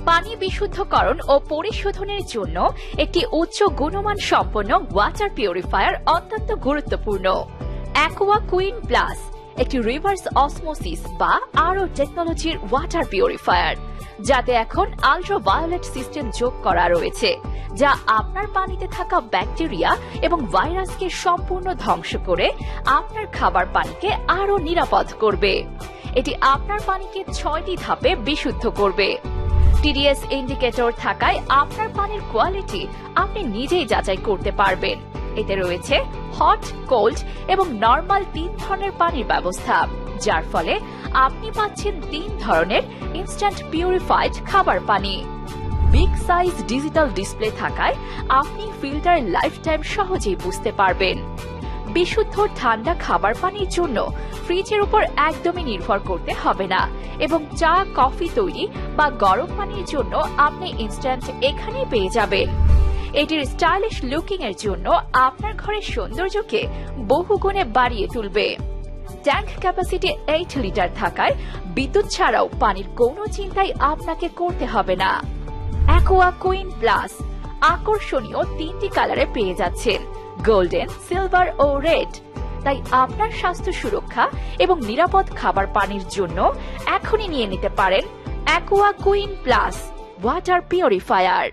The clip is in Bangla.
পানি বিশুদ্ধকরণ ও পরিশোধনের জন্য একটি উচ্চ গুণমান সম্পন্ন ওয়াটার পিউরিফায়ার অত্যন্ত গুরুত্বপূর্ণ। অ্যাকোয়া কুইন প্লাস একটি রিভার্স অসমোসিস বা আরও টেকনোলজির ওয়াটার পিউরিফায়ার, যাতে এখন আল্ট্রাভায়োলেট সিস্টেম যোগ করা রয়েছে, যা আপনার পানিতে থাকা ব্যাকটেরিয়া এবং ভাইরাসকে সম্পূর্ণ ধ্বংস করে আপনার খাবার পানিকে আরও নিরাপদ করবে। এটি আপনার পানিকে 6টি ধাপে বিশুদ্ধ করবে। টিডিএস ইন্ডিকেটর থাকায় আপনার পানির কোয়ালিটি আপনি নিজেই যাচাই করতে পারবেন। এতে রয়েছে হট, কোল্ড এবং নরমাল 3 ধরনের পানির ব্যবস্থা, যার ফলে আপনি পাচ্ছেন 3 ধরনের ইনস্ট্যান্ট পিউরিফাইড খাবার পানি। বিগ সাইজ ডিজিটাল ডিসপ্লে থাকায় আপনি ফিল্টার লাইফ টাইম সহজেই বুঝতে পারবেন। বিশুদ্ধ ঠান্ডা খাবার পানির জন্য ফ্রিজের উপর একদমই নির্ভর করতে হবে না এবং চা, কফি তৈরি বা গরম পানির জন্য আপনি ইনস্ট্যান্ট এখানেই পেয়ে যাবেন। এটির স্টাইলিশ লুকিং এর জন্য আপনার ঘরের সৌন্দর্যকে বহুগুণে বাড়িয়ে তুলবে। ট্যাঙ্ক ক্যাপাসিটি 8 লিটার থাকায় বিদ্যুৎ ছাড়াও পানির কোনো চিন্তাই আপনাকে করতে হবে না। অ্যাকোয়া কুইন প্লাস আকর্ষণীয় 3টি কালারে পেয়ে যাচ্ছেন, গোল্ডেন, সিলভার ও রেড। তাই আপনার স্বাস্থ্য সুরক্ষা এবং নিরাপদ খাবার পানির জন্য এখনই নিয়ে নিতে পারেন aqua queen plus water purifier.